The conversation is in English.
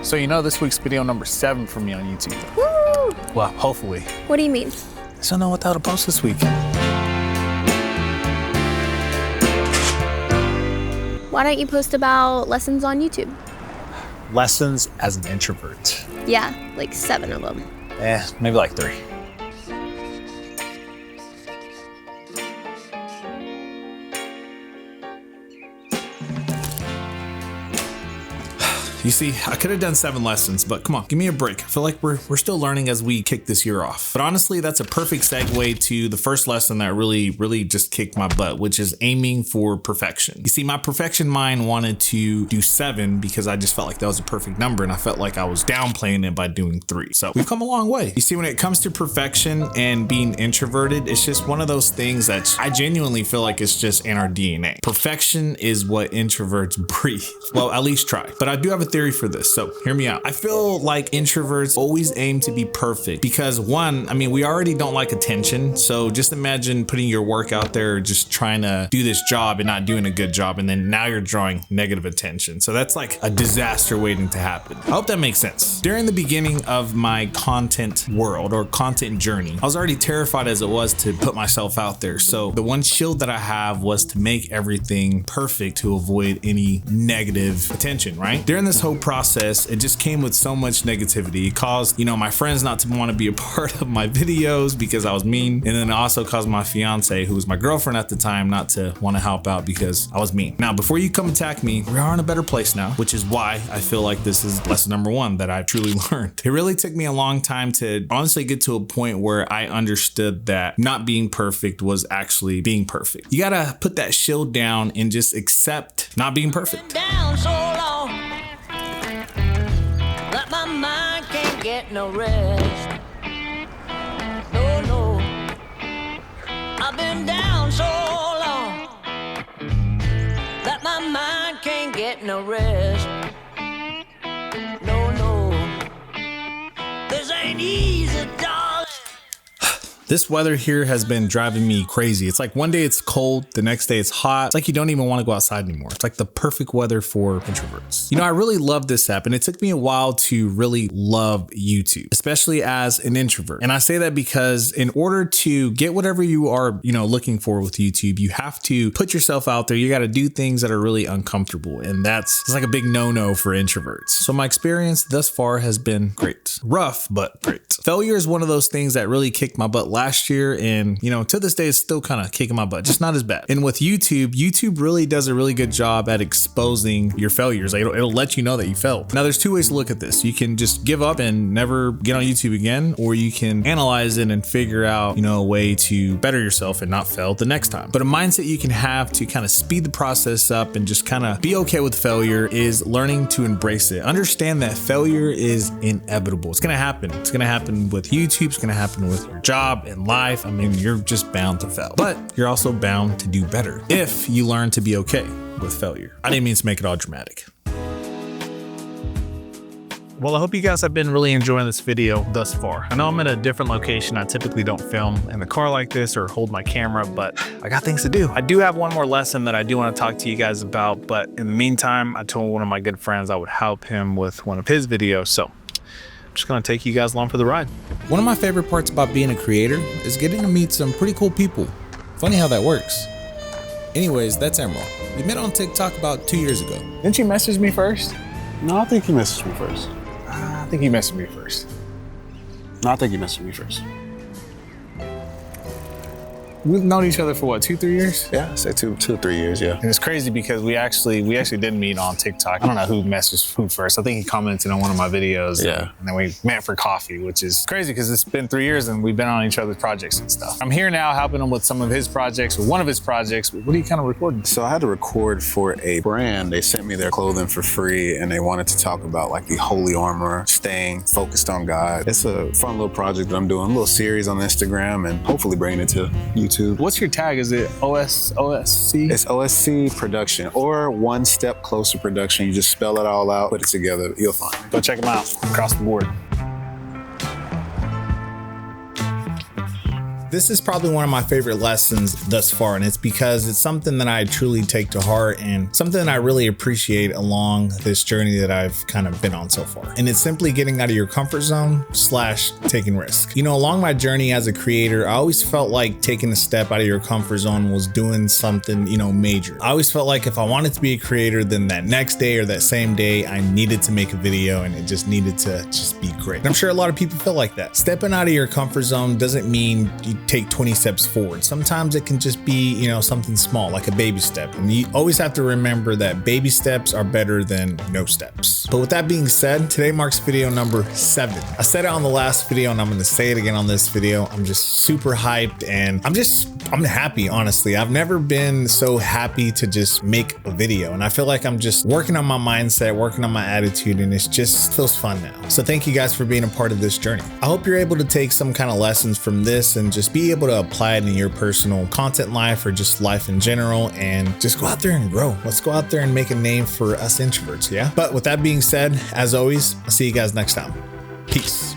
So you know this week's video number 7 for me on YouTube. Woo! Well, hopefully. What do you mean? I still know what to post this week. Why don't you post about lessons on YouTube? Lessons as an introvert. Yeah, like 7 of them. Maybe like 3. You see, I could have done 7 lessons, but come on, give me a break. I feel like we're still learning as we kick this year off. But honestly, that's a perfect segue to the first lesson that really just kicked my butt, which is aiming for perfection. You see, my perfection mind wanted to do 7 because I just felt like that was a perfect number, and I felt like I was downplaying it by doing 3. So we've come a long way. You see, when it comes to perfection and being introverted, it's just one of those things that I genuinely feel like it's just in our DNA. Perfection is what introverts breathe. Well, at least try. But I do have a theory for this, so hear me out. I feel like introverts always aim to be perfect because one, I mean, we already don't like attention. So just imagine putting your work out there, just trying to do this job and not doing a good job. And then now you're drawing negative attention. So that's like a disaster waiting to happen. I hope that makes sense. During the beginning of my content world or content journey, I was already terrified as it was to put myself out there. So the one shield that I have was to make everything perfect to avoid any negative attention, right? During this whole process, it just came with so much negativity. It caused, my friends not to want to be a part of my videos because I was mean. And then it also caused my fiance, who was my girlfriend at the time, not to want to help out because I was mean. Now, before you come attack me, we are in a better place now, which is why I feel like this is lesson number 1 that I truly learned. It really took me a long time to honestly get to a point where I understood that not being perfect was actually being perfect. You gotta put that shield down and just accept not being perfect. Down so long that my mind can't get no rest. No, I've been down so long that my mind can't get no rest. No, this ain't easy, darling. This weather here has been driving me crazy. It's like one day it's cold, the next day it's hot. It's like you don't even want to go outside anymore. It's like the perfect weather for introverts. I really love this app, and it took me a while to really love YouTube, especially as an introvert. And I say that because in order to get whatever you are, looking for with YouTube, you have to put yourself out there. You got to do things that are really uncomfortable. And it's like a big no-no for introverts. So my experience thus far has been great. Rough, but great. Failure is one of those things that really kicked my butt last year, and to this day it's still kind of kicking my butt, just not as bad. And with YouTube really does a really good job at exposing your failures. Like it'll let you know that you failed. Now there's 2 ways to look at this. You can just give up and never get on YouTube again, or you can analyze it and figure out a way to better yourself and not fail the next time. But a mindset you can have to kind of speed the process up and just kind of be okay with failure is learning to embrace it. Understand that failure is inevitable. It's gonna happen. It's gonna happen with YouTube. It's gonna happen with your job in life. I mean, you're just bound to fail, but you're also bound to do better if you learn to be okay with failure. I didn't mean to make it all dramatic. Well, I hope you guys have been really enjoying this video thus far. I know I'm in a different location. I typically don't film in the car like this or hold my camera, but I got things to do. I do have one more lesson that I do want to talk to you guys about, but in the meantime, I told one of my good friends I would help him with one of his videos, so just gonna take you guys along for the ride. One of my favorite parts about being a creator is getting to meet some pretty cool people. Funny how that works. Anyways, that's Emerald. We met on TikTok about 2 years ago. Didn't you message me first? No, I think you messaged me first. I think you messaged me first. No, I think you messaged me first. We've known each other for what, 2-3 years? Yeah, say 2-3 years, yeah. And it's crazy because we actually did meet on TikTok. I don't know who messaged who first. I think he commented on one of my videos. Yeah. And then we met for coffee, which is crazy because it's been 3 years and we've been on each other's projects and stuff. I'm here now helping him with some of his projects, or one of his projects. What are you kind of recording? So I had to record for a brand. They sent me their clothing for free, and they wanted to talk about like the holy armor, staying focused on God. It's a fun little project that I'm doing, a little series on Instagram, and hopefully bringing it to YouTube. What's your tag? Is it OSC? It's OSC Production or One Step Closer Production. You just spell it all out, put it together, you'll find it. Go check them out across the board. This is probably one of my favorite lessons thus far, and it's because it's something that I truly take to heart and something that I really appreciate along this journey that I've kind of been on so far. And it's simply getting out of your comfort zone / taking risk. You know, along my journey as a creator, I always felt like taking a step out of your comfort zone was doing something, you know, major. I always felt like if I wanted to be a creator, then that next day or that same day, I needed to make a video and it just needed to just be great. And I'm sure a lot of people feel like that. Stepping out of your comfort zone doesn't mean you take 20 steps forward. Sometimes it can just be, you know, something small, like a baby step. And you always have to remember that baby steps are better than no steps. But with that being said, today marks video number 7. I said it on the last video and I'm going to say it again on this video. I'm just super hyped and I'm happy, honestly. I've never been so happy to just make a video. And I feel like I'm just working on my mindset, working on my attitude, and it just feels fun now. So thank you guys for being a part of this journey. I hope you're able to take some kind of lessons from this and just be able to apply it in your personal content life or just life in general, and just go out there and grow. Let's go out there and make a name for us introverts, yeah? But with that being said, as always, I'll see you guys next time. Peace.